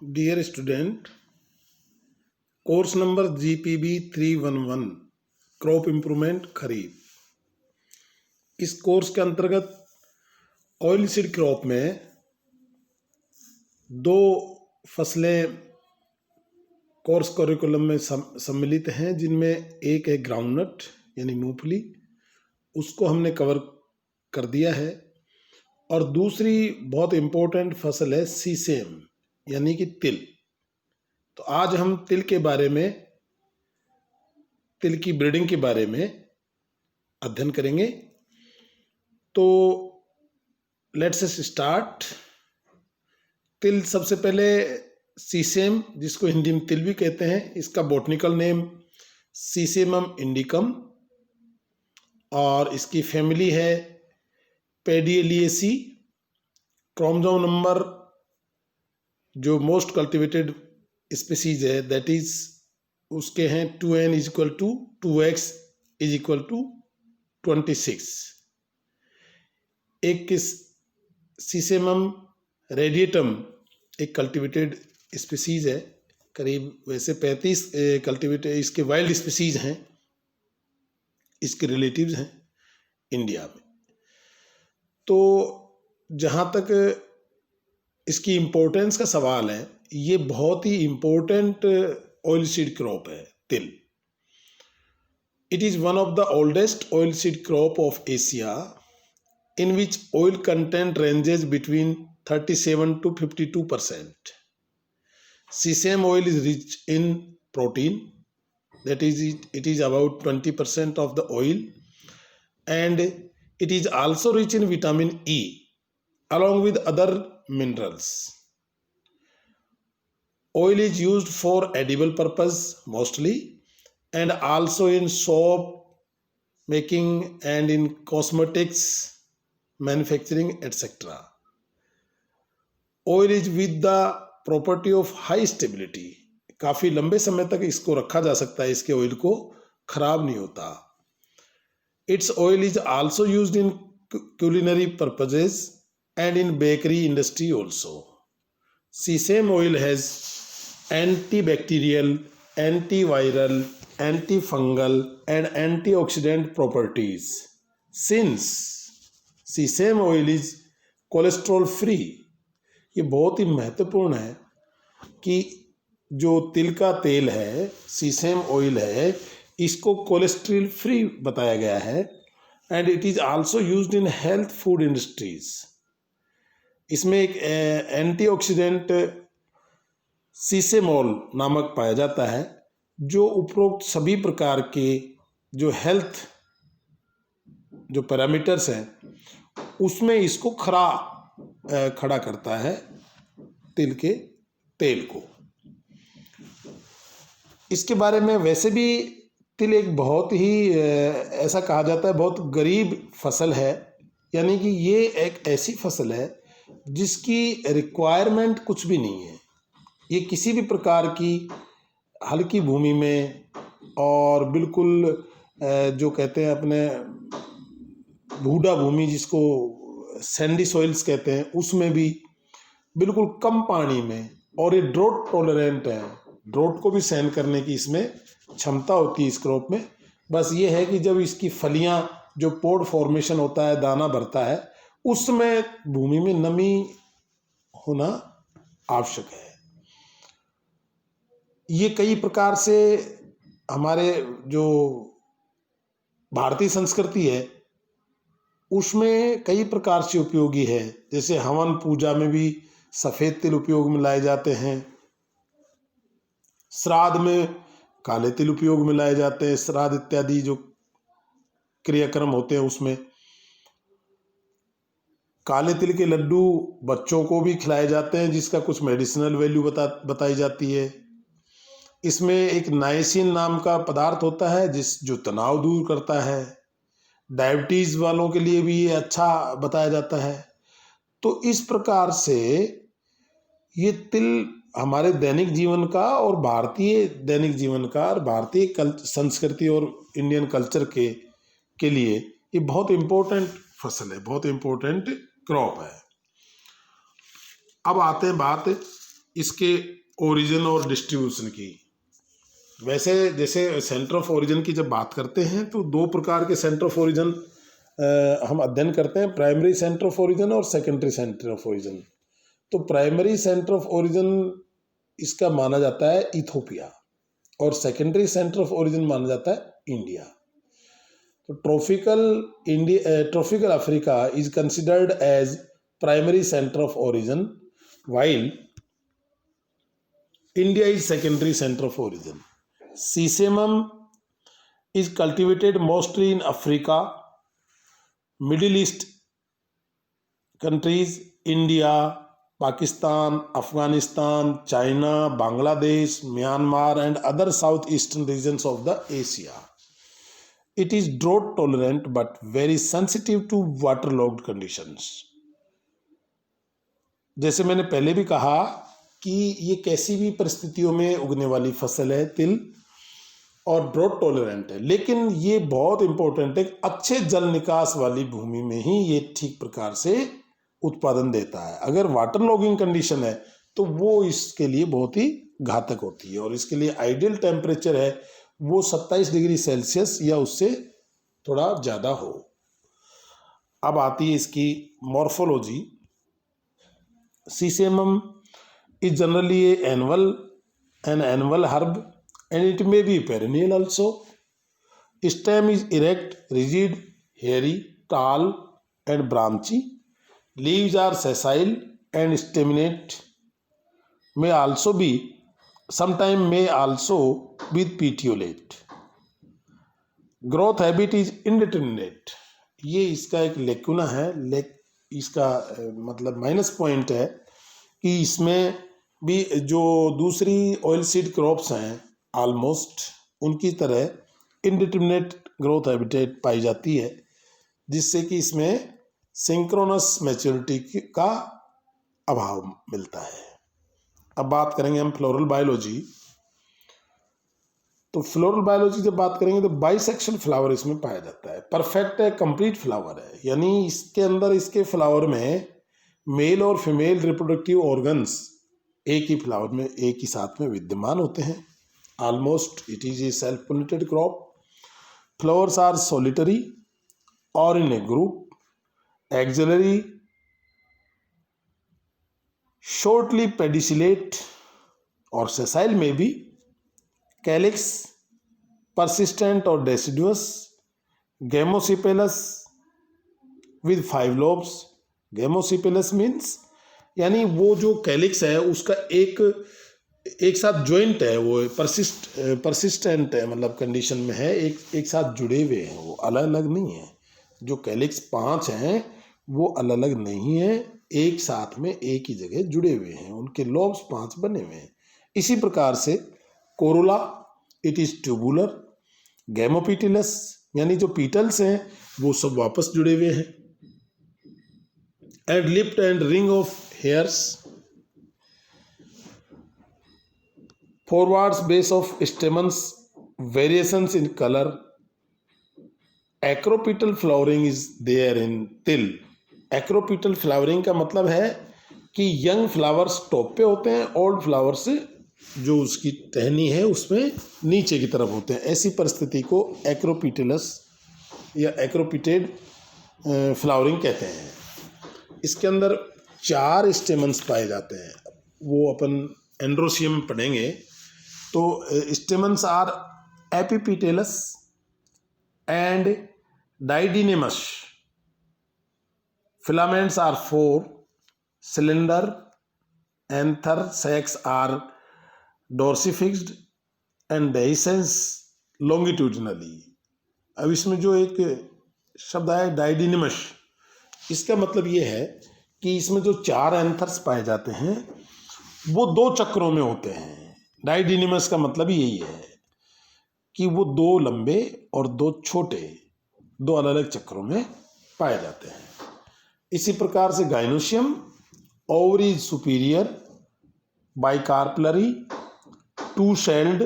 Dear student, course number GPB 311 crop improvement kharif. इस course के अंतर्गत ऑयल सीड क्रॉप में दो फसलें कोर्स करिकुलम में सम्मिलित हैं, जिनमें एक है ग्राउंडनट यानी मूंगफली, उसको हमने कवर कर दिया है, और दूसरी बहुत इम्पोर्टेंट फसल है सीसेम यानी कि तिल। तो आज हम तिल के बारे में, तिल की ब्रीडिंग के बारे में अध्ययन करेंगे। तो लेट्स स्टार्ट। तिल, सबसे पहले सीसेम, जिसको हिंदी में तिल भी कहते हैं, इसका बॉटनिकल नेम सीसेमम इंडिकम, और इसकी फैमिली है पेडियलिएसी। क्रोमोसोम नंबर जो मोस्ट कल्टिवेटेड स्पीसीज है, दैट इज उसके हैं 2n = 2, 2x = 26। एक सीसेमम रेडिएटम एक कल्टिवेटेड स्पीसीज है, करीब वैसे 35 कल्टिवेटेड इसके वाइल्ड स्पीसीज हैं, इसके रिलेटिव्स हैं इंडिया में। तो जहाँ तक इसकी इम्पोर्टेंस का सवाल है, ये बहुत ही इम्पोर्टेंट ऑयल सीड क्रॉप है तिल। It is one of the oldest oil seed crop of Asia, in which oil content ranges between 37 to 52%. Sesame oil is rich in protein, that is, it is about 20% of the oil, and it is also rich in vitamin E along with other minerals. Oil is used for edible purpose mostly, and also in soap making and in cosmetics manufacturing, etc. Oil is with the property of high stability. काफ़ी लंबे समय तक इसको रखा जा सकता है, इसके ऑयल को खराब नहीं होता। Its oil is also used in culinary purposes and in bakery industry also. Sesame oil has antibacterial, antiviral, antifungal and antioxidant properties. Since sesame oil is cholesterol free, ये बहुत ही महत्वपूर्ण है कि जो तिल का तेल है, सीसेम ऑयल है, इसको कोलेस्ट्रॉल फ्री बताया गया है, and it is also used in health food industries. इसमें एक एंटीऑक्सीडेंट सीसेमोल नामक पाया जाता है, जो उपरोक्त सभी प्रकार के जो हेल्थ जो पैरामीटर्स हैं उसमें इसको खड़ा करता है, तिल के तेल को। इसके बारे में वैसे भी तिल एक बहुत ही ऐसा कहा जाता है बहुत गरीब फसल है, यानी कि ये एक ऐसी फसल है जिसकी रिक्वायरमेंट कुछ भी नहीं है। ये किसी भी प्रकार की हल्की भूमि में और बिल्कुल जो कहते हैं अपने भूडा भूमि, जिसको सैंडी सॉइल्स कहते हैं, उसमें भी बिल्कुल कम पानी में, और ये ड्रोट टॉलरेंट है, ड्रोट को भी सहन करने की इसमें क्षमता होती है इस क्रॉप में। बस ये है कि जब इसकी फलियां, जो पोड फॉर्मेशन होता है, दाना भरता है, उसमें भूमि में नमी होना आवश्यक है। ये कई प्रकार से हमारे जो भारतीय संस्कृति है उसमें कई प्रकार से उपयोगी है। जैसे हवन पूजा में भी सफ़ेद तिल उपयोग में लाए जाते हैं, श्राद्ध में काले तिल उपयोग में लाए जाते हैं, श्राद्ध इत्यादि जो क्रियाक्रम होते हैं उसमें काले तिल के लड्डू बच्चों को भी खिलाए जाते हैं, जिसका कुछ मेडिसिनल वैल्यू बताई जाती है। इसमें एक नाइसिन नाम का पदार्थ होता है जो तनाव दूर करता है। डायबिटीज़ वालों के लिए भी ये अच्छा बताया जाता है। तो इस प्रकार से ये तिल हमारे दैनिक जीवन का और भारतीय दैनिक जीवन का और भारतीय संस्कृति और इंडियन कल्चर के लिए ये बहुत इम्पोर्टेंट फसल है, बहुत इम्पोर्टेंट क्रॉप है। अब आते हैं बात इसके ओरिजिन और डिस्ट्रीब्यूशन की। वैसे जैसे सेंटर ऑफ ओरिजिन की जब बात करते हैं तो दो प्रकार के सेंटर ऑफ ओरिजिन हम अध्ययन करते हैं, प्राइमरी सेंटर ऑफ ओरिजिन और सेकेंडरी सेंटर ऑफ ओरिजिन। तो प्राइमरी सेंटर ऑफ ओरिजिन इसका माना जाता है इथोपिया और सेकेंडरी सेंटर ऑफ ओरिजिन माना जाता है इंडिया। तो tropical Africa is considered as primary centre of origin while India is secondary center of origin. Sesamum is cultivated mostly in Africa, Middle East countries, India, Pakistan, Afghanistan, China, Bangladesh, Myanmar and other southeastern regions of the Asia. It is drought tolerant but very sensitive to waterlogged conditions. जैसे मैंने पहले भी कहा कि ये कैसी भी परिस्थितियों में उगने वाली फसल है तिल, और ड्रॉट टॉलरेंट है, लेकिन ये बहुत इंपॉर्टेंट है, अच्छे जल निकास वाली भूमि में ही ये ठीक प्रकार से उत्पादन देता है। अगर वाटर लॉगिंग कंडीशन है तो वो इसके लिए बहुत ही घातक होती है, और इसके लिए आइडियल टेम्परेचर है वो 27 डिग्री सेल्सियस या उससे थोड़ा ज़्यादा हो। अब आती है इसकी morphology. Sesamum is generally an annual herb and it may be perennial also. Stem is erect, rigid, hairy, tall and branchy. Leaves are sessile and staminate. May also be with petiolate. Growth habit is indeterminate. ये इसका एक लेकुना है, इसका मतलब minus point है कि इसमें भी जो दूसरी ऑयल सीड क्रॉप्स हैं ऑलमोस्ट उनकी तरह इनडिटरमिनेट ग्रोथ हैबिटेट पाई जाती है, जिससे कि इसमें सिंक्रोनस मैच्योरिटी का अभाव मिलता है। अब बात करेंगे हम फ्लोरल बायोलॉजी। तो फ्लोरल बायोलॉजी जब बात करेंगे तो बाइसेक्शुअल फ्लावर इसमें पाया जाता है। परफेक्ट है, कंप्लीट फ्लावर है, यानी इसके अंदर इसके फ्लावर में मेल और फीमेल रिप्रोडक्टिव ऑर्गन्स एक ही फ्लावर में एक ही साथ में विद्यमान होते हैं। Almost it is a self pollinated crop. Flowers are solitary और in a group, axillary, shortly pedicellate और सेसाइल में भी, calyx persistent or deciduous, gamosepalous with 5 lobes. Gamosepalous means यानी वो जो कैलिक्स है उसका एक साथ ज्वाइंट है, वो परसिस्टेंट है, मतलब कंडीशन में है, एक साथ जुड़े हुए हैं, वो अलग अलग नहीं है। जो कैलिक्स 5 हैं वो अलग अलग नहीं है, एक साथ में एक ही जगह जुड़े हुए हैं, उनके लॉब्स 5 बने हुए हैं। इसी प्रकार से कोरोला इट इज ट्यूबुलर, गैमोपिटिलस यानी जो पीटल्स हैं वो सब वापस जुड़े हुए हैं, and lipped and ring of hairs, forwards base of stamens, variations in colour, acropetal flowering is there in til. Acropetal flowering का मतलब है कि यंग फ्लावर्स टॉप पे होते हैं, ओल्ड फ्लावर्स जो उसकी टहनी है उसमें नीचे की तरफ होते हैं। ऐसी परिस्थिति को एक्रोपिटेलस या एक्रोपिटेड फ्लावरिंग कहते हैं। इसके अंदर 4 स्टेमन्स पाए जाते हैं, वो अपन एंड्रोसियम पढ़ेंगे। तो stamens are epipetalous and didynamous, filaments are 4, cylinder, anther sacs are dorsifixed and dehiscence longitudinally। अब इसमें जो एक शब्द आया डाइडिनेमस, इसका मतलब ये है कि इसमें जो 4 एंथर्स पाए जाते हैं वो 2 चक्रों में होते हैं। डाइडिनेमस का मतलब यही है कि वो 2 लंबे और 2 छोटे, 2 अलग अलग चक्रों में पाए जाते हैं। इसी प्रकार से gynoecium, ovary superior, bicarpellary, 2-celled,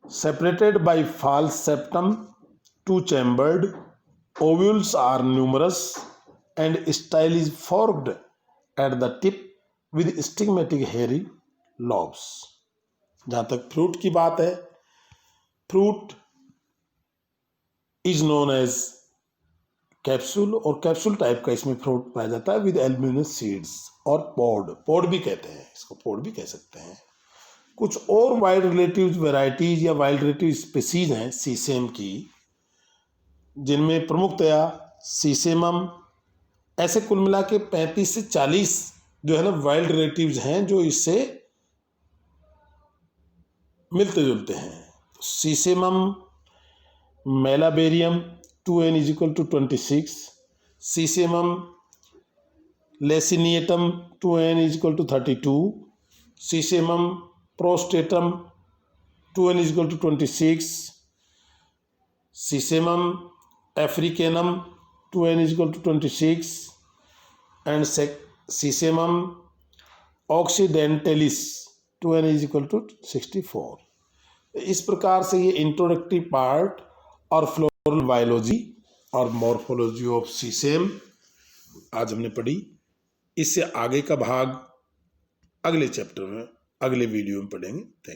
separated by false septum, 2-chambered, ovules are numerous and style is forked at the tip with stigmatic hairy lobes. जहाँ तक फ्रूट की बात है, fruit is known as capsule, और कैप्सूल टाइप का इसमें fruit पाया जाता है विद एल्यूमिनस सीड्स, और पोड भी कहते हैं इसको, पोड भी कह सकते हैं। कुछ और वाइल्ड रिलेटिव वेराइटीज या वाइल्ड रिलेटिव स्पीसीज हैं सीसेम की, जिनमें प्रमुखतया सीसेमम, ऐसे कुल मिला के 35 से 40 जो है ना वाइल्ड रिलेटिव्स हैं जो इससे मिलते जुलते हैं। Sesamum malabaricum 2n = 26, Sesamum laciniatum 2n = 32, Sesamum prostratum 2n = 26, Sesamum africanum 2n = 26, and Sesamum occidentalis 2n = 64। इस प्रकार से ये इंट्रोडक्टरी पार्ट और फ्लोरल बायोलॉजी और मॉर्फोलॉजी ऑफ सीसेम आज हमने पढ़ी। इससे आगे का भाग अगले चैप्टर में, अगले वीडियो में पढ़ेंगे। Thank you.